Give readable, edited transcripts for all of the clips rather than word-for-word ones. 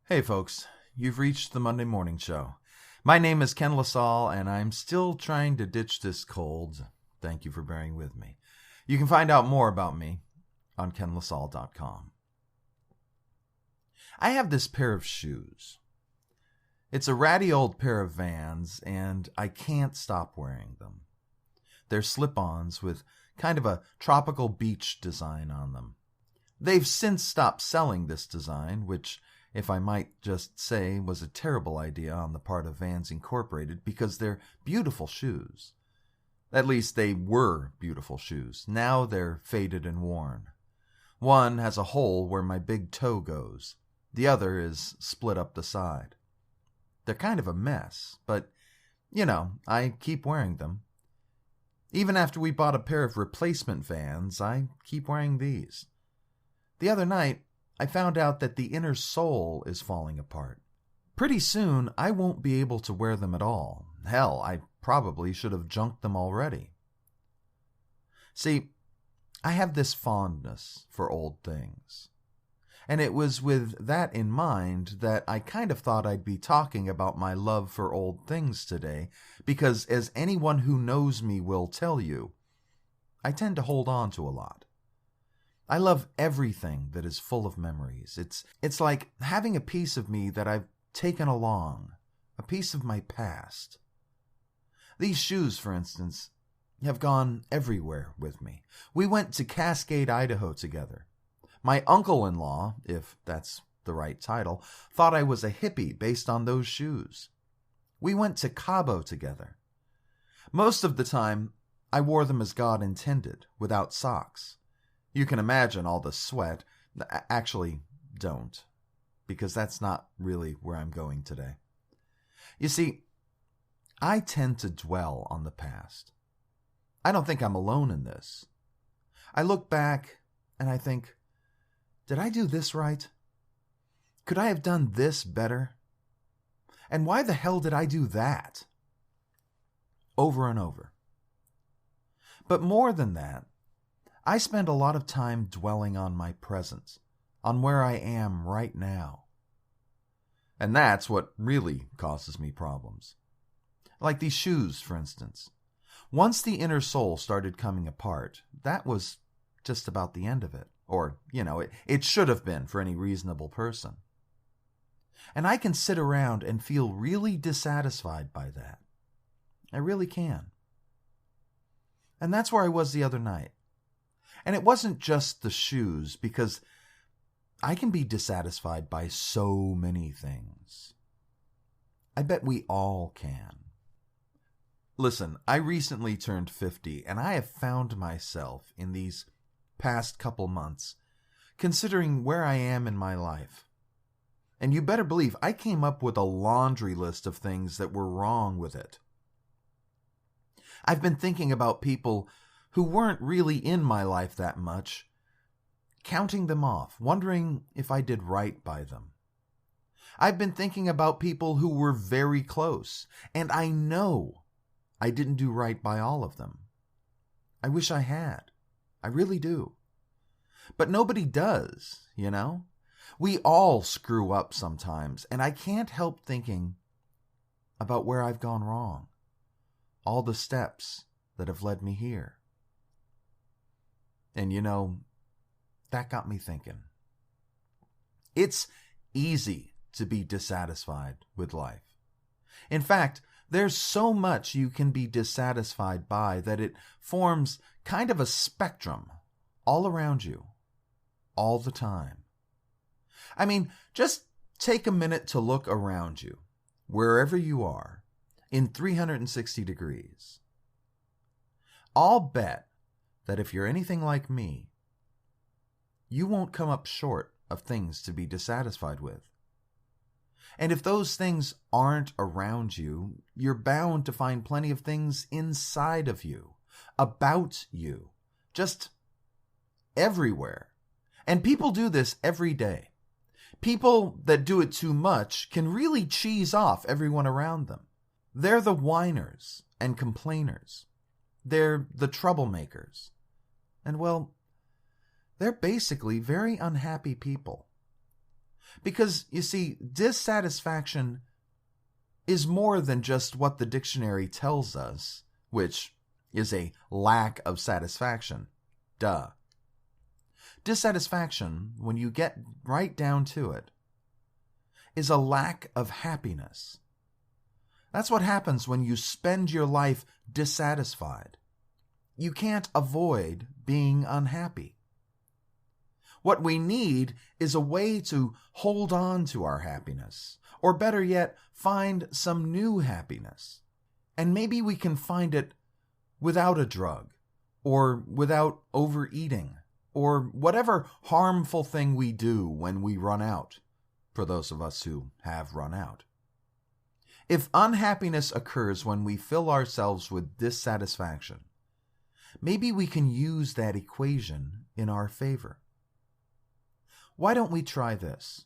Hey folks, you've reached the Monday Morning Show. My name is Ken Salle, and I'm still trying to ditch this cold. Thank you for bearing with me. You can find out more about me on kenlasalle.com. I have this pair of shoes. It's a ratty old pair of Vans, and I can't stop wearing them. They're slip-ons with kind of a tropical beach design on them. They've since stopped selling this design, which, if I might just say, was a terrible idea on the part of Vans Incorporated, because they're beautiful shoes. At least they were beautiful shoes. Now they're faded and worn. One has a hole where my big toe goes. The other is split up the side. They're kind of a mess, but, I keep wearing them. Even after we bought a pair of replacement Vans, I keep wearing these. The other night, I found out that the inner sole is falling apart. Pretty soon, I won't be able to wear them at all. Hell, I probably should have junked them already. See, I have this fondness for old things. And it was with that in mind that I kind of thought I'd be talking about my love for old things today, because as anyone who knows me will tell you, I tend to hold on to a lot. I love everything that is full of memories. It's like having a piece of me that I've taken along, a piece of my past. These shoes, for instance, have gone everywhere with me. We went to Cascade, Idaho together. My uncle-in-law, if that's the right title, thought I was a hippie based on those shoes. We went to Cabo together. Most of the time, I wore them as God intended, without socks. You can imagine all the sweat. Actually, don't, because that's not really where I'm going today. You see, I tend to dwell on the past. I don't think I'm alone in this. I look back and I think, did I do this right? Could I have done this better? And why the hell did I do that? Over and over. But more than that, I spend a lot of time dwelling on my present, on where I am right now. And that's what really causes me problems. Like these shoes, for instance. Once the inner sole started coming apart, that was just about the end of it. Or, it should have been for any reasonable person. And I can sit around and feel really dissatisfied by that. I really can. And that's where I was the other night. And it wasn't just the shoes, because I can be dissatisfied by so many things. I bet we all can. Listen, I recently turned 50, and I have found myself in these past couple months considering where I am in my life. And you better believe I came up with a laundry list of things that were wrong with it. I've been thinking about people who weren't really in my life that much, counting them off, wondering if I did right by them. I've been thinking about people who were very close, and I know I didn't do right by all of them. I wish I had. I really do. But nobody does, We all screw up sometimes, and I can't help thinking about where I've gone wrong. All the steps that have led me here. And that got me thinking. It's easy to be dissatisfied with life. In fact, there's so much you can be dissatisfied by that it forms kind of a spectrum all around you, all the time. I mean, just take a minute to look around you, wherever you are, in 360 degrees. I'll bet that if you're anything like me, you won't come up short of things to be dissatisfied with. And if those things aren't around you, you're bound to find plenty of things inside of you, about you, just everywhere. And people do this every day. People that do it too much can really cheese off everyone around them. They're the whiners and complainers. They're the troublemakers. And well, they're basically very unhappy people. Because, you see, dissatisfaction is more than just what the dictionary tells us, which is a lack of satisfaction. Duh. Dissatisfaction, when you get right down to it, is a lack of happiness. That's what happens when you spend your life dissatisfied. You can't avoid being unhappy. What we need is a way to hold on to our happiness, or better yet, find some new happiness. And maybe we can find it without a drug, or without overeating, or whatever harmful thing we do when we run out, for those of us who have run out. If unhappiness occurs when we fill ourselves with dissatisfaction, maybe we can use that equation in our favor. Why don't we try this?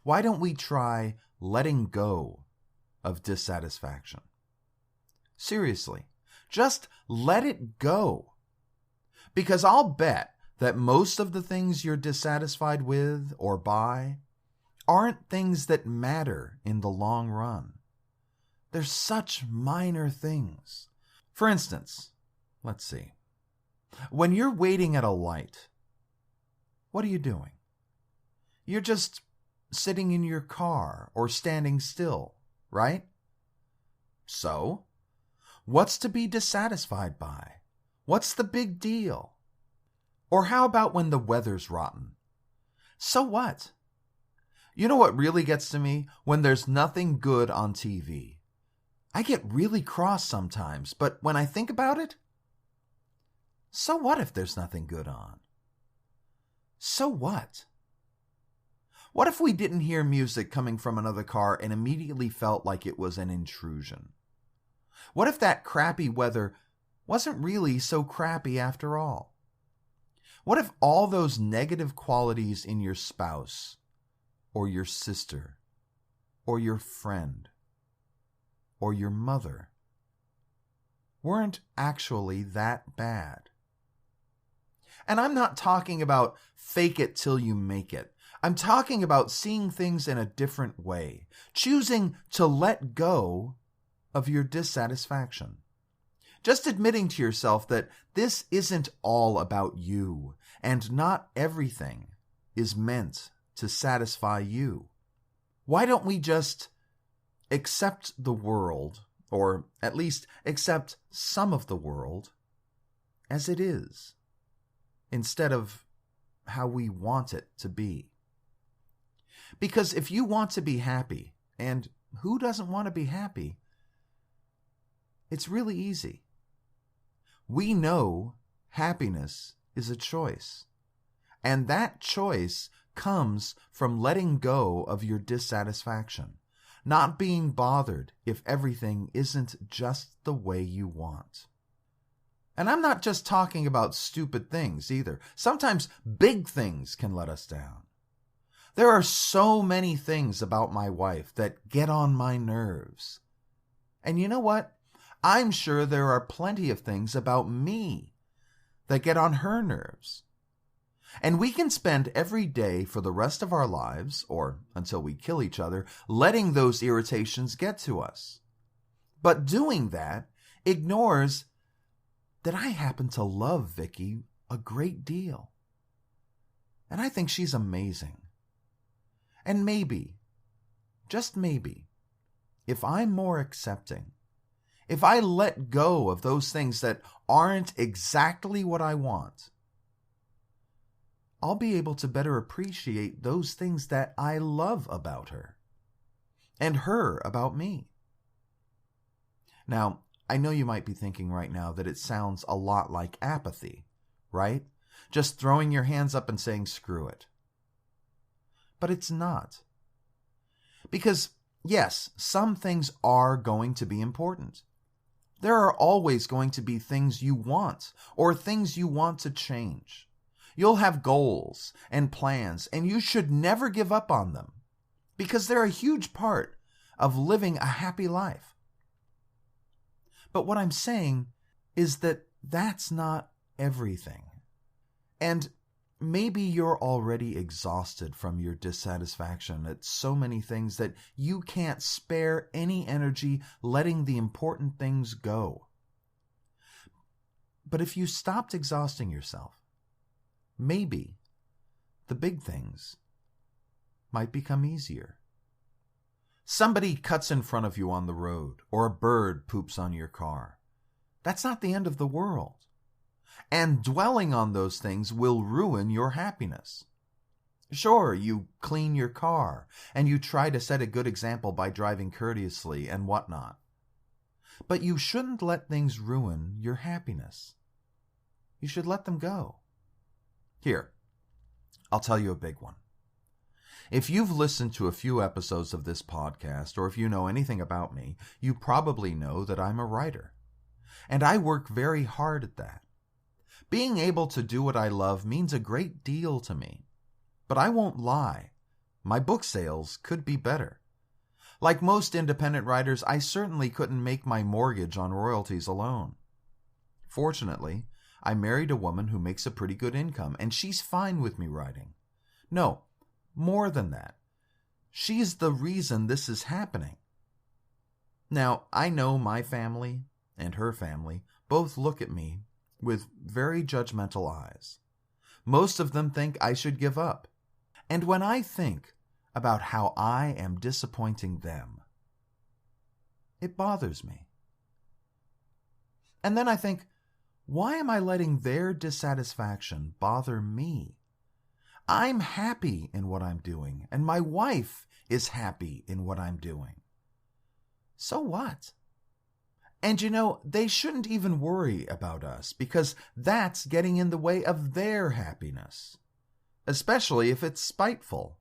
Why don't we try letting go of dissatisfaction? Seriously, just let it go. Because I'll bet that most of the things you're dissatisfied with or by aren't things that matter in the long run. They're such minor things. For instance, let's see. When you're waiting at a light, what are you doing? You're just sitting in your car or standing still, right? So, what's to be dissatisfied by? What's the big deal? Or how about when the weather's rotten? So what? You know what really gets to me? When there's nothing good on TV. I get really cross sometimes, but when I think about it, so what if there's nothing good on? So what? What if we didn't hear music coming from another car and immediately felt like it was an intrusion? What if that crappy weather wasn't really so crappy after all? What if all those negative qualities in your spouse, or your sister, or your friend, or your mother weren't actually that bad? And I'm not talking about fake it till you make it. I'm talking about seeing things in a different way, choosing to let go of your dissatisfaction. Just admitting to yourself that this isn't all about you, and not everything is meant to satisfy you. Why don't we just accept the world, or at least accept some of the world, as it is, instead of how we want it to be? Because if you want to be happy, and who doesn't want to be happy, it's really easy. We know happiness is a choice, and that choice comes from letting go of your dissatisfaction, not being bothered if everything isn't just the way you want. And I'm not just talking about stupid things either. Sometimes big things can let us down. There are so many things about my wife that get on my nerves. And you know what? I'm sure there are plenty of things about me that get on her nerves. And we can spend every day for the rest of our lives, or until we kill each other, letting those irritations get to us. But doing that ignores that I happen to love Vicky a great deal. And I think she's amazing. And maybe, just maybe, if I'm more accepting, if I let go of those things that aren't exactly what I want, I'll be able to better appreciate those things that I love about her, and her about me. Now, I know you might be thinking right now that it sounds a lot like apathy, right? Just throwing your hands up and saying, screw it. But it's not. Because, yes, some things are going to be important. There are always going to be things you want, or things you want to change. You'll have goals and plans, and you should never give up on them, because they're a huge part of living a happy life. But what I'm saying is that that's not everything. And maybe you're already exhausted from your dissatisfaction at so many things that you can't spare any energy letting the important things go. But if you stopped exhausting yourself, maybe the big things might become easier. Somebody cuts in front of you on the road, or a bird poops on your car. That's not the end of the world. And dwelling on those things will ruin your happiness. Sure, you clean your car, and you try to set a good example by driving courteously and whatnot. But you shouldn't let things ruin your happiness. You should let them go. Here, I'll tell you a big one. If you've listened to a few episodes of this podcast, or if you know anything about me, you probably know that I'm a writer. And I work very hard at that. Being able to do what I love means a great deal to me. But I won't lie, my book sales could be better. Like most independent writers, I certainly couldn't make my mortgage on royalties alone. Fortunately, I married a woman who makes a pretty good income, and she's fine with me writing. No, more than that. She's the reason this is happening. Now, I know my family and her family both look at me with very judgmental eyes. Most of them think I should give up. And when I think about how I am disappointing them, it bothers me. And then I think, why am I letting their dissatisfaction bother me? I'm happy in what I'm doing, and my wife is happy in what I'm doing. So what? And you know, they shouldn't even worry about us, because that's getting in the way of their happiness. Especially if it's spiteful.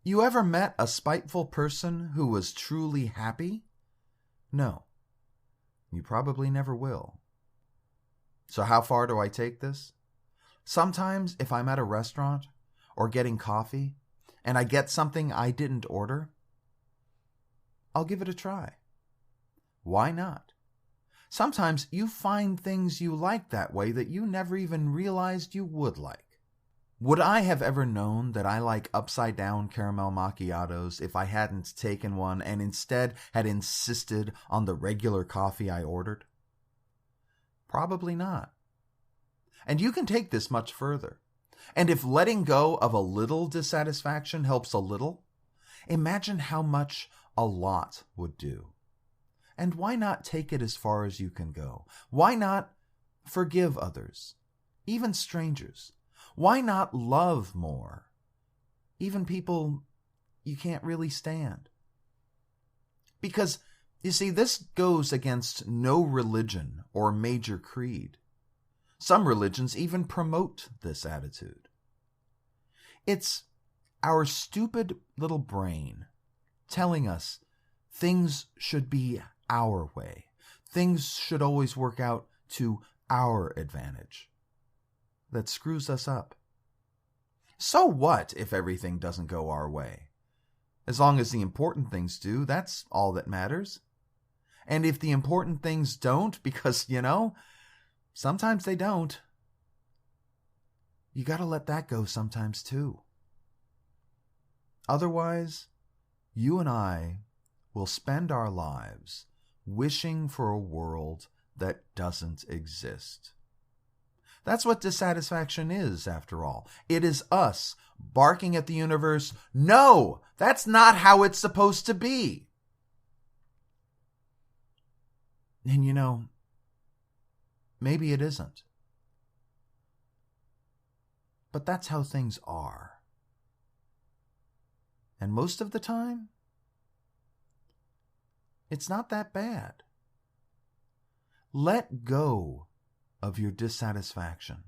You ever met a spiteful person who was truly happy? No. You probably never will. So how far do I take this? Sometimes if I'm at a restaurant or getting coffee and I get something I didn't order, I'll give it a try. Why not? Sometimes you find things you like that way that you never even realized you would like. Would I have ever known that I like upside-down caramel macchiatos if I hadn't taken one and instead had insisted on the regular coffee I ordered? Probably not. And you can take this much further. And if letting go of a little dissatisfaction helps a little, imagine how much a lot would do. And why not take it as far as you can go? Why not forgive others, even strangers? Why not love more, even people you can't really stand? Because, you see, this goes against no religion or major creed. Some religions even promote this attitude. It's our stupid little brain telling us things should be our way. Things should always work out to our advantage. That screws us up. So what if everything doesn't go our way? As long as the important things do, that's all that matters. And if the important things don't, because, sometimes they don't, you gotta let that go sometimes too. Otherwise, you and I will spend our lives wishing for a world that doesn't exist. That's what dissatisfaction is, after all. It is us barking at the universe, no, that's not how it's supposed to be. And maybe it isn't. But that's how things are. And most of the time, it's not that bad. Let go of your dissatisfaction.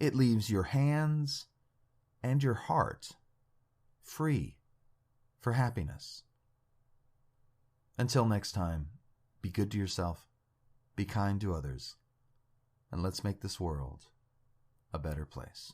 It leaves your hands and your heart free for happiness. Until next time, be good to yourself, be kind to others, and let's make this world a better place.